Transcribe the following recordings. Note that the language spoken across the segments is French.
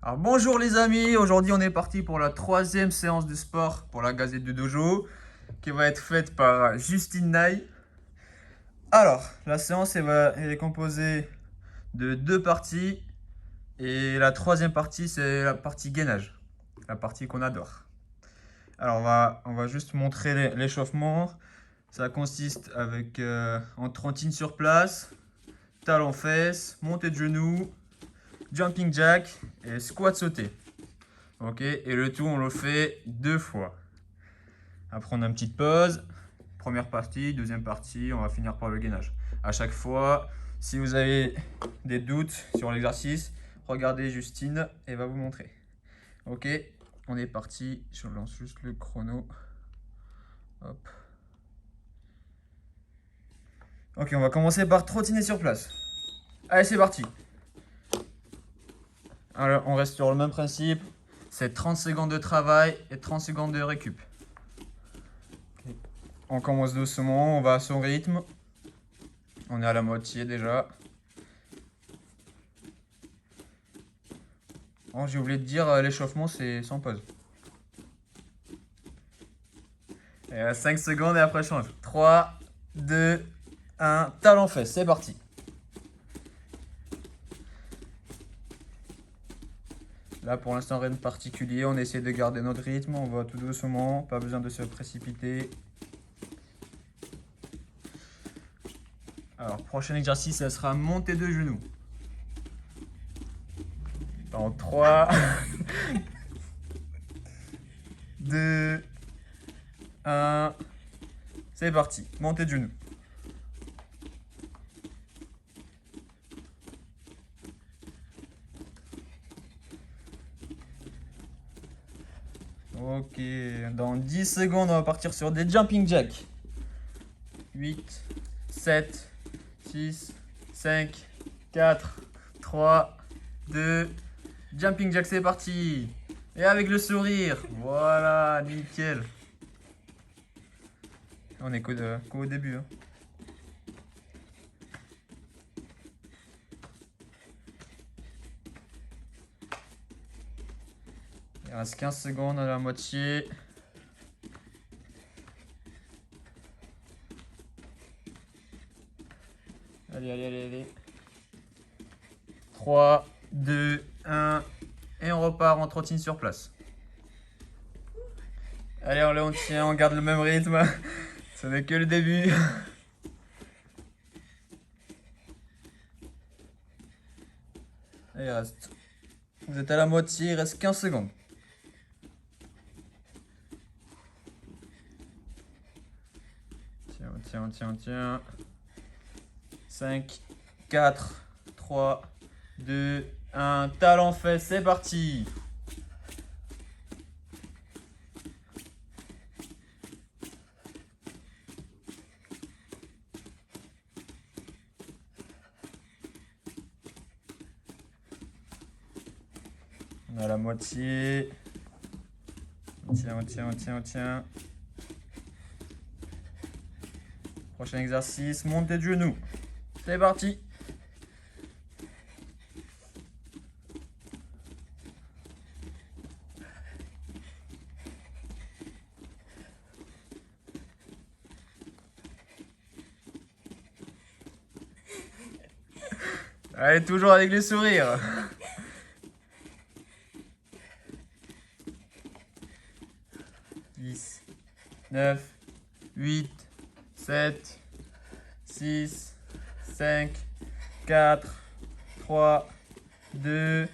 Alors bonjour les amis, aujourd'hui on est parti pour la troisième séance de sport pour la Gazette du Dojo qui va être faite par Justine Naï. Alors, la séance elle est composée de deux parties et la troisième partie c'est la partie gainage, la partie qu'on adore. Alors on va juste montrer l'échauffement. Ça consiste avec en trottine sur place, talons fesses, montée de genoux, jumping jack et squat sauté. Ok, et le tout on le fait deux fois. Après on a une petite pause. Première partie, deuxième partie, on va finir par le gainage. À chaque fois, si vous avez des doutes sur l'exercice, regardez Justine, elle va vous montrer. Ok, on est parti. Je lance juste le chrono. Hop. Ok, on va commencer par trottiner sur place. Allez, c'est parti. Alors, on reste sur le même principe. C'est 30 secondes de travail et 30 secondes de récup. Okay. On commence doucement, on va à son rythme. On est à la moitié déjà. Oh, j'ai oublié de dire, l'échauffement c'est sans pause. Et 5 secondes et après je change. 3, 2, 1, talon fesse, c'est parti. Là pour l'instant rien de particulier, on essaie de garder notre rythme, on va tout doucement, pas besoin de se précipiter. Alors prochain exercice, ça sera montée de genoux. Dans 3, 2, 1, c'est parti, montée de genoux. Ok, dans 10 secondes, on va partir sur des jumping jacks. 8, 7, 6, 5, 4, 3, 2, jumping jack, c'est parti. Et avec le sourire, voilà, nickel. On est qu'au début. Hein. Il reste 15 secondes à la moitié. Allez, allez, allez, allez. 3, 2, 1. Et on repart en trottine sur place. Allez, on tient, on garde le même rythme. Ce n'est que le début. Allez, reste. Vous êtes à la moitié, il reste 15 secondes. Tiens. 5, 4, 3, 2, 1. Talon fait, c'est parti. On a la moitié. On tient. Prochain exercice, montée de genoux. C'est parti. Allez, toujours avec le sourire. 10, 9, 8, 7, 6, 5, 4, 3, 2,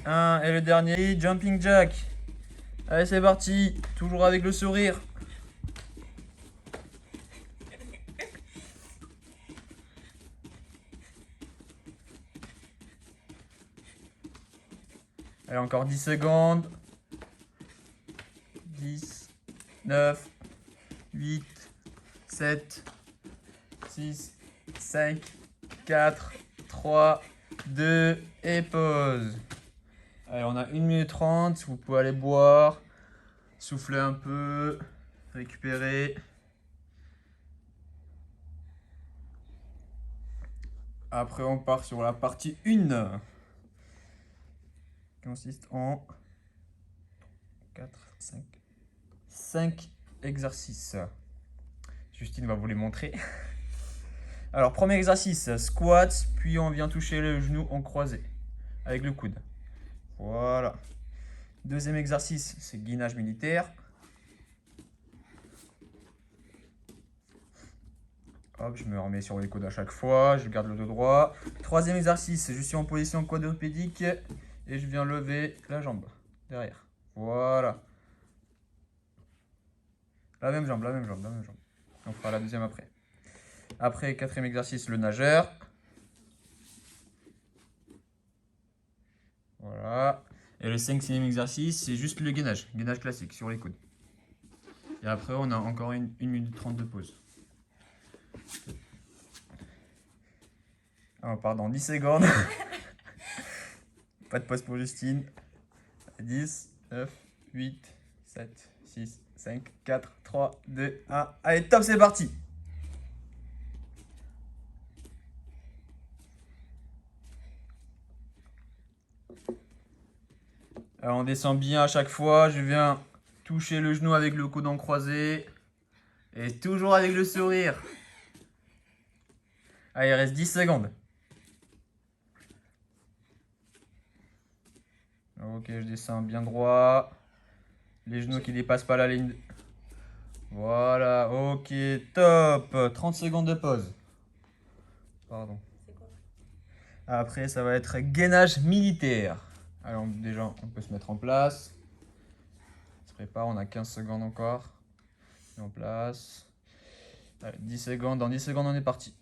1. Et le dernier, jumping jack. Allez, c'est parti. Toujours avec le sourire. Allez, encore 10 secondes. 10, 9, 8, 7, 6, 5, 4, 3, 2 et pause. Allez, on a 1 minute 30. Vous pouvez aller boire, souffler un peu, récupérer. Après, on part sur la partie 1. consiste en 4, 5 exercices. Justine va vous les montrer. Alors, premier exercice, squat, puis on vient toucher le genou en croisé avec le coude. Voilà. Deuxième exercice, c'est gainage militaire. Hop, je me remets sur les coudes à chaque fois, je garde le dos droit. Troisième exercice, je suis en position quadrupédique et je viens lever la jambe derrière. Voilà. La même jambe. On fera la deuxième après. Après, quatrième exercice, le nageur. Voilà. Et le cinquième exercice, c'est juste le gainage classique sur les coudes. Et après, on a encore 1 minute 30 de pause. Oh, pardon, 10 secondes. Pas de pause pour Justine. 10, 9, 8, 7, 6, 5, 4, 3, 2, 1. Allez, top, c'est parti. Alors, on descend bien à chaque fois. Je viens toucher le genou avec le coude en croisé. Et toujours avec le sourire. Allez, il reste 10 secondes. Ok, je descends bien droit. Les genoux qui dépassent pas la ligne. Voilà, ok, top. 30 secondes de pause. Pardon. Après, ça va être gainage militaire. Alors, déjà, on peut se mettre en place. On se prépare, on a 15 secondes encore. En place. Allez, 10 secondes. Dans 10 secondes, on est parti.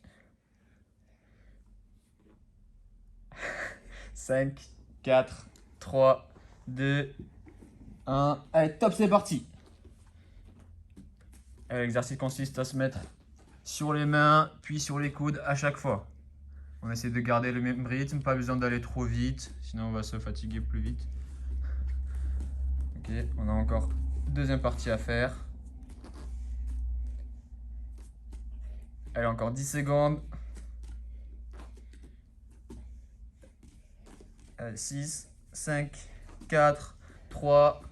5, 4, 3, 2, 1. Allez, top, c'est parti. L'exercice consiste à se mettre sur les mains, puis sur les coudes à chaque fois. On essaie de garder le même rythme, pas besoin d'aller trop vite, sinon on va se fatiguer plus vite. Ok, on a encore deuxième partie à faire. Allez, encore 10 secondes. Allez, 6, 5, 4, 3,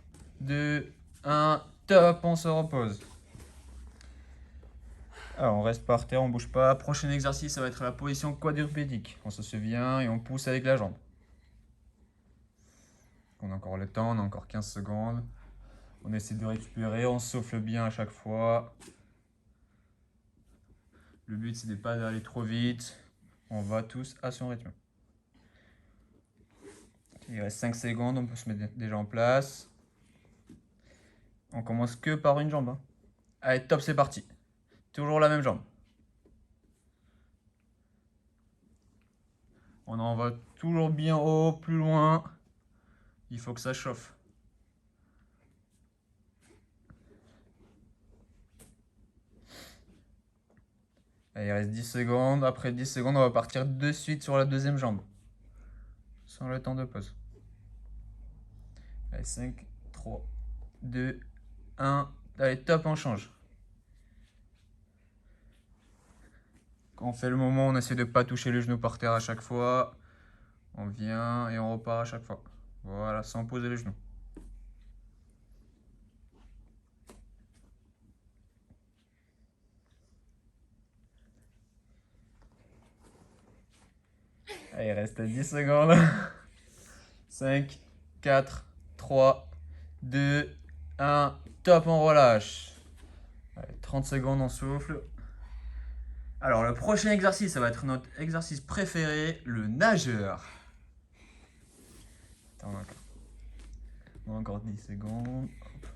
2, 1. Top, on se repose. Alors, on reste par terre, on bouge pas. Prochain exercice, ça va être la position quadrupédique. On se vient et on pousse avec la jambe. On a encore le temps, on a encore 15 secondes. On essaie de récupérer, on souffle bien à chaque fois. Le but, c'est de ne pas aller trop vite. On va tous à son rythme. Il reste 5 secondes, on peut se mettre déjà en place. On commence que par une jambe. Hein. Allez, top, c'est parti. Toujours la même jambe. On en va toujours bien haut, plus loin. Il faut que ça chauffe. Allez, il reste 10 secondes. Après 10 secondes, on va partir de suite sur la deuxième jambe. Sans le temps de pause. Allez, 5, 3, 2, 1. Allez, top, on change. Quand on fait le moment, on essaie de ne pas toucher le genou par terre à chaque fois. On vient et on repart à chaque fois. Voilà, sans poser les genoux. Allez, il reste 10 secondes. 5, 4, 3, 2, 1. Top, on relâche. Allez, 30 secondes, on souffle. Alors, le prochain exercice, ça va être notre exercice préféré, le nageur. Attends, on a encore 10 secondes. Hop.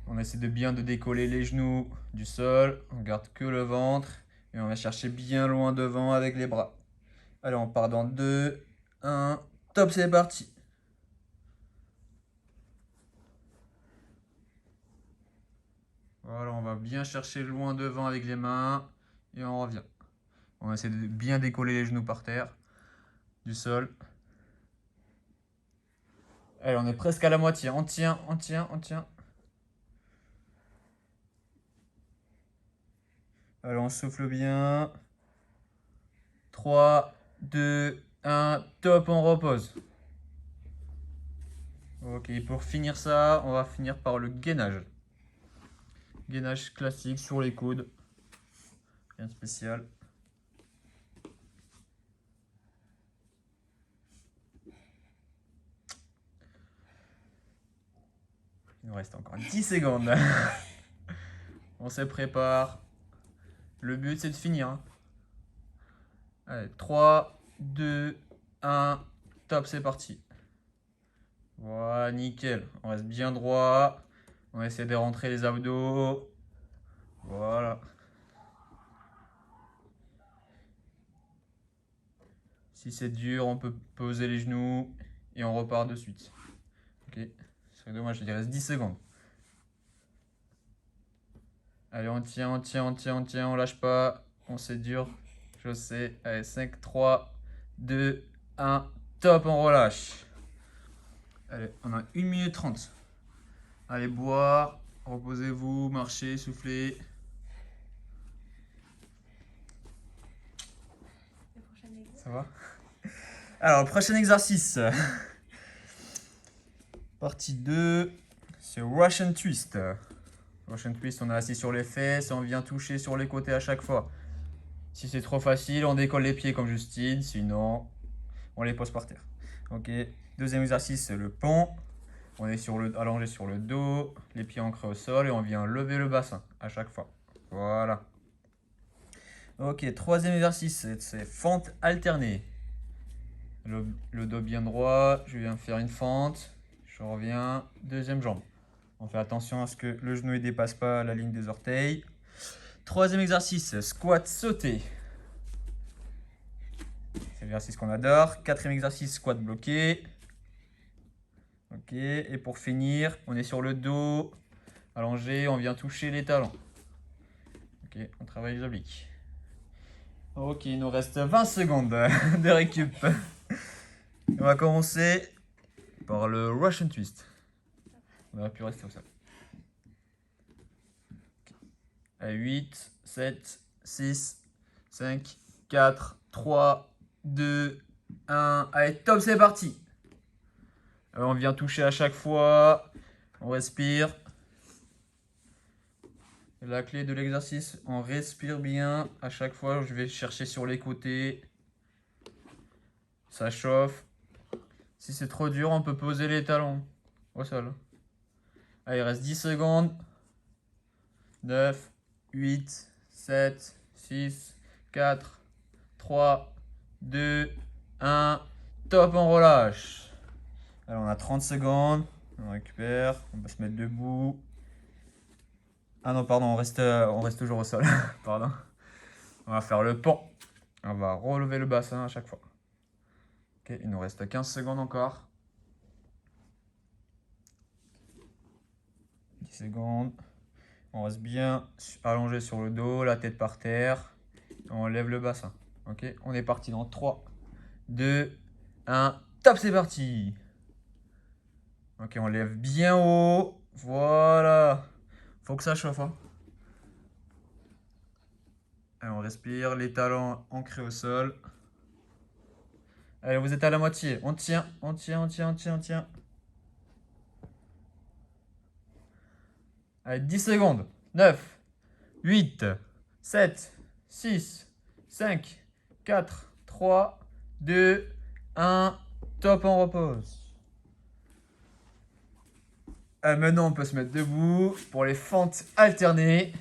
On essaie de bien décoller les genoux du sol. On garde que le ventre. Et on va chercher bien loin devant avec les bras. Allez, on part dans 2, 1. Top, c'est parti. Voilà, on va bien chercher loin devant avec les mains. Et on revient. On essaie de bien décoller les genoux par terre, du sol. Allez, on est presque à la moitié. On tient, on tient, on tient. Allez, on souffle bien. 3, 2, 1, top, on repose. Ok, pour finir ça, on va finir par le gainage. Gainage classique sur les coudes. Rien de spécial. Il nous reste encore 10 secondes. On se prépare. Le but, c'est de finir. Hein. Allez, 3, 2, 1, top, c'est parti. Voilà, nickel. On reste bien droit. On va essayer de rentrer les abdos. Voilà. Si c'est dur, on peut poser les genoux et on repart de suite. Ok. Ce serait dommage, il reste 10 secondes. Allez, on tient, on tient, on tient, on tient, on lâche pas. On c'est dur. Je sais. Allez, 5, 3, 2, 1. Top, on relâche. Allez, on a 1 minute 30. Allez, boire. Reposez-vous, marchez, soufflez. Ça va? Alors, prochain exercice. Partie 2. C'est Russian Twist. Russian Twist, on est assis sur les fesses et on vient toucher sur les côtés à chaque fois. Si c'est trop facile, on décolle les pieds comme Justine. Sinon, on les pose par terre. Ok. Deuxième exercice, c'est le pont. On est allongé sur le dos, les pieds ancrés au sol et on vient lever le bassin à chaque fois. Voilà. Ok, troisième exercice, c'est fente alternée. Le dos bien droit, je viens faire une fente, je reviens, deuxième jambe. On fait attention à ce que le genou ne dépasse pas la ligne des orteils. Troisième exercice, squat sauté. C'est l'exercice qu'on adore. Quatrième exercice, squat bloqué. Ok, et pour finir, on est sur le dos, allongé, on vient toucher les talons. Ok, on travaille les obliques. Ok, il nous reste 20 secondes de récup. On va commencer par le Russian Twist. On aurait pu rester au sol. Allez, 8, 7, 6, 5, 4, 3, 2, 1. Allez, top, c'est parti. Alors, on vient toucher à chaque fois. On respire. La clé de l'exercice, on respire bien. À chaque fois, je vais chercher sur les côtés. Ça chauffe. Si c'est trop dur, on peut poser les talons au sol. Allez, il reste 10 secondes. 9, 8, 7, 6, 4, 3, 2, 1. Top, on relâche. Alors, on a 30 secondes. On récupère. On va se mettre debout. Ah non, pardon, on reste toujours au sol. Pardon. On va faire le pont. On va relever le bassin à chaque fois. Ok, il nous reste 15 secondes encore. 10 secondes. On reste bien allongé sur le dos, la tête par terre. On lève le bassin. Ok, on est parti dans 3, 2, 1. Top, c'est parti. Ok, on lève bien haut. Voilà. Faut que ça chauffe. Hein. Allez, on respire, les talons ancrés au sol. Allez, vous êtes à la moitié. On tient, on tient, on tient, on tient, on tient. Allez, 10 secondes. 9, 8, 7, 6, 5, 4, 3, 2, 1. Top, on repose. Maintenant, on peut se mettre debout pour les fentes alternées.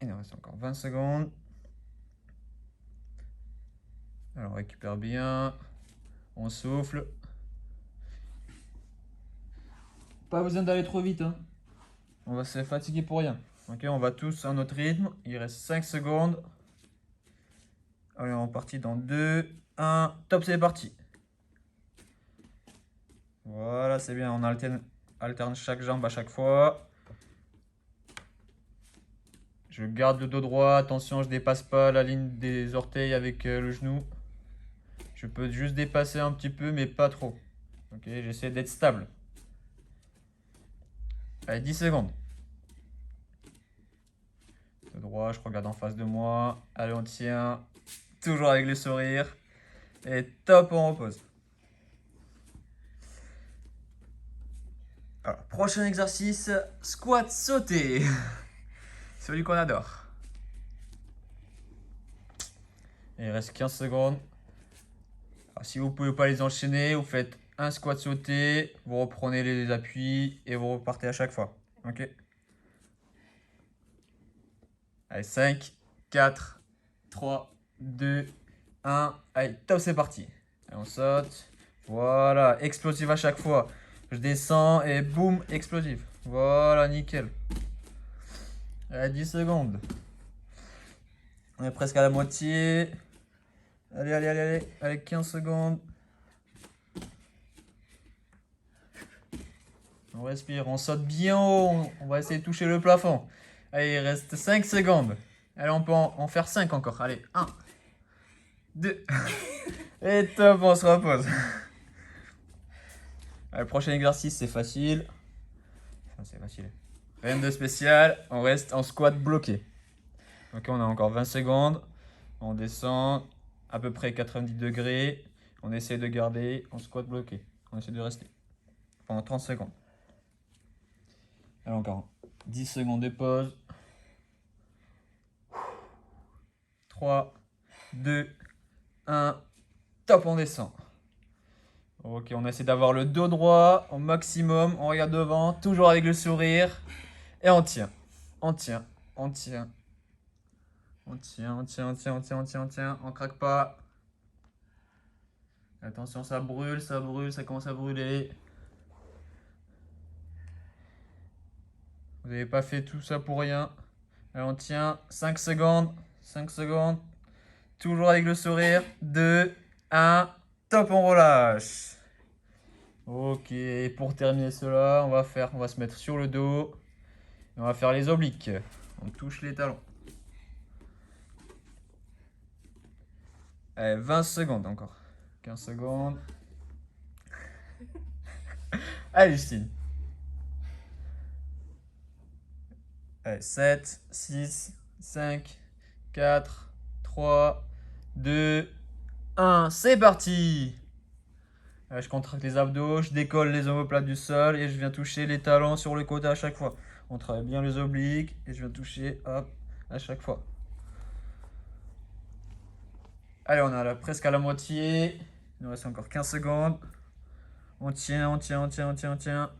Il nous reste encore 20 secondes. Alors, on récupère bien. On souffle. Pas besoin d'aller trop vite. Hein. On va se fatiguer pour rien. Ok, on va tous à notre rythme. Il reste 5 secondes. Allez, on est parti dans 2, 1. Top, c'est parti. Voilà, c'est bien. On alterne chaque jambe à chaque fois. Je garde le dos droit. Attention, je dépasse pas la ligne des orteils avec le genou. Je peux juste dépasser un petit peu, mais pas trop. Ok, j'essaie d'être stable. Allez, 10 secondes. Tout droit, je regarde en face de moi. Allez, on tient. Toujours avec le sourire. Et top, on repose. Alors, prochain exercice, squat sauté. Celui qu'on adore. Et il reste 15 secondes. Alors, si vous ne pouvez pas les enchaîner, vous faites un squat sauté, vous reprenez les appuis et vous repartez à chaque fois. Ok. Allez, 5, 4, 3, 2, 1. Allez, top, c'est parti. Allez, on saute. Voilà, explosif à chaque fois. Je descends et boum, explosif. Voilà, nickel. Allez, 10 secondes. On est presque à la moitié. Allez, allez, allez, allez. Allez, 15 secondes. On respire, on saute bien haut. On va essayer de toucher le plafond. Allez, il reste 5 secondes. Allez, on peut en faire 5 encore. Allez, 1, 2. Et top, on se repose. Allez, le prochain exercice, c'est facile. Enfin, c'est facile. Rien de spécial. On reste en squat bloqué. Ok, on a encore 20 secondes. On descend à peu près 90 degrés. On essaie de garder en squat bloqué. On essaie de rester pendant 30 secondes. Allez, encore 10 secondes de pause. 3, 2, 1. Top, on descend. Ok, on essaie d'avoir le dos droit au maximum. On regarde devant, toujours avec le sourire. Et on tient. On tient. On tient. On tient, on tient, on tient, on tient, on tient, on tient. On craque pas. Attention, ça brûle, ça commence à brûler. Vous n'avez pas fait tout ça pour rien. Allez, on tient. 5 secondes. 5 secondes. Toujours avec le sourire. 2, 1. Top, on relâche. Ok, pour terminer cela, on va se mettre sur le dos. Et on va faire les obliques. On touche les talons. Allez, 20 secondes encore. 15 secondes. Allez, Justine. Allez, 7, 6, 5, 4, 3, 2, 1. C'est parti! Allez, je contracte les abdos, je décolle les omoplates du sol et je viens toucher les talons sur le côté à chaque fois. On travaille bien les obliques et je viens toucher, hop, à chaque fois. Allez, on est presque à la moitié. Il nous reste encore 15 secondes. On tient, on tient, on tient, on tient, on tient.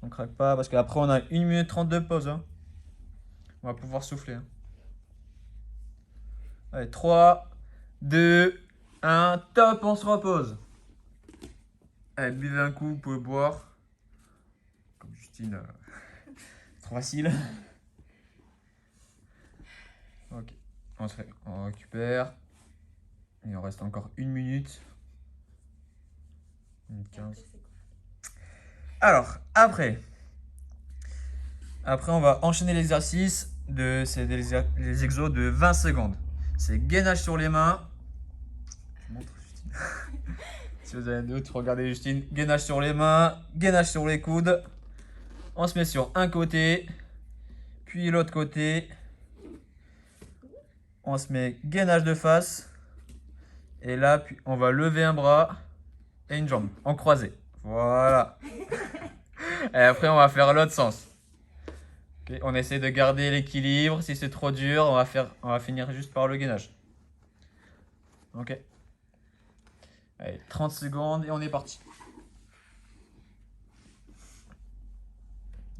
On craque pas parce qu'après on a 1 minute 30 de pause. Hein. On va pouvoir souffler. Hein. Allez, 3, 2, 1, top, on se repose. Allez, buvez un coup, vous pouvez boire. Comme Justine, trop facile. Ok, on récupère. Il en reste encore 1 minute. 15. Alors, après, on va enchaîner l'exercice. C'est les exos de 20 secondes. C'est gainage sur les mains. Je montre Justine. Si vous avez un doute, regardez Justine. Gainage sur les mains, gainage sur les coudes. On se met sur un côté, puis l'autre côté. On se met gainage de face. Et là, puis on va lever un bras et une jambe en croisé. Voilà. Et après, on va faire l'autre sens. Okay, on essaie de garder l'équilibre. Si c'est trop dur, on va finir juste par le gainage. Ok. Allez, 30 secondes et on est parti.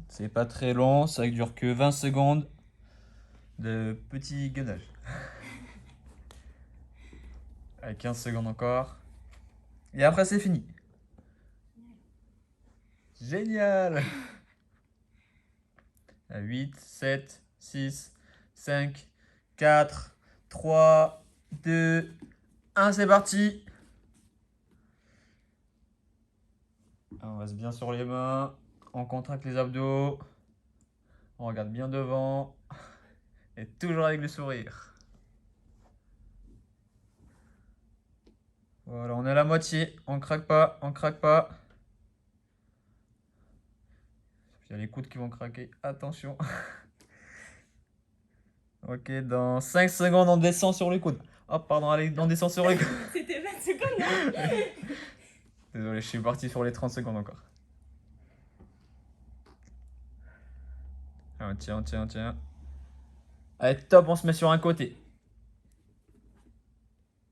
C'est pas très long, ça ne dure que 20 secondes de petit gainage. Allez, 15 secondes encore. Et après, c'est fini. Génial! 8, 7, 6, 5, 4, 3, 2, 1, c'est parti! On reste bien sur les mains, on contracte les abdos, on regarde bien devant, et toujours avec le sourire. Voilà, on est à la moitié, on craque pas, on craque pas. Il y a les coudes qui vont craquer, attention. Ok, dans 5 secondes, on descend sur les coudes. Oh, pardon, allez, on descend sur les coudes. C'était 20 secondes là. Désolé, je suis parti sur les 30 secondes encore. Ah, on tient. Allez, top, on se met sur un côté.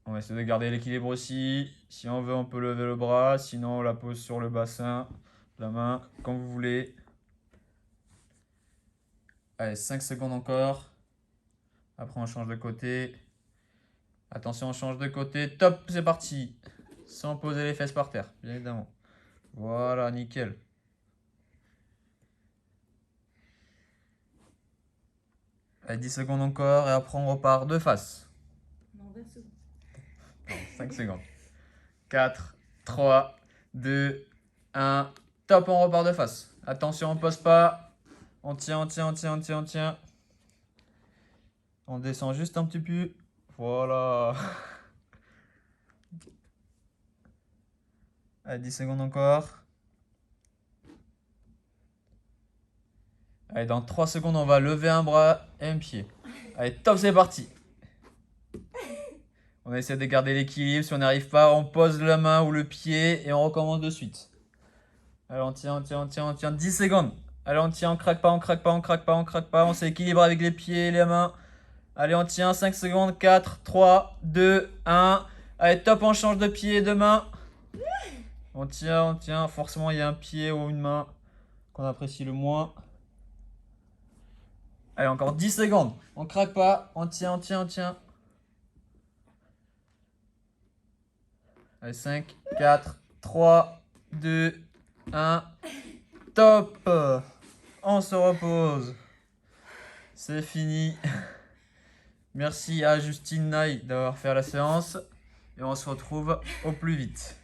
On va essayer de garder l'équilibre aussi. Si on veut, on peut lever le bras. Sinon, on la pose sur le bassin, la main, comme vous voulez. Allez, 5 secondes encore. Après, on change de côté. Attention, on change de côté. Top, c'est parti. Sans poser les fesses par terre, bien évidemment. Voilà, nickel. Allez, 10 secondes encore et après on repart de face. Non, 20 secondes. Non, 5 secondes. 4, 3, 2, 1. Top, on repart de face. Attention, on pose pas. On tient. On descend juste un petit peu. Voilà. Allez, 10 secondes encore. Allez, dans 3 secondes, on va lever un bras et un pied. Allez, top, c'est parti. On essaie de garder l'équilibre. Si on n'arrive pas, on pose la main ou le pied et on recommence de suite. Allez, on tient. 10 secondes. Allez, on tient, on craque pas. On s'équilibre avec les pieds et les mains. Allez, on tient 5 secondes. 4, 3, 2, 1. Allez, top, on change de pied et de main. On tient. Forcément, il y a un pied ou une main qu'on apprécie le moins. Allez, encore 10 secondes. On craque pas. On tient. Allez, 5, 4, 3, 2, 1. Top. On se repose. C'est fini. Merci à Justine Naï d'avoir fait la séance. Et on se retrouve au plus vite.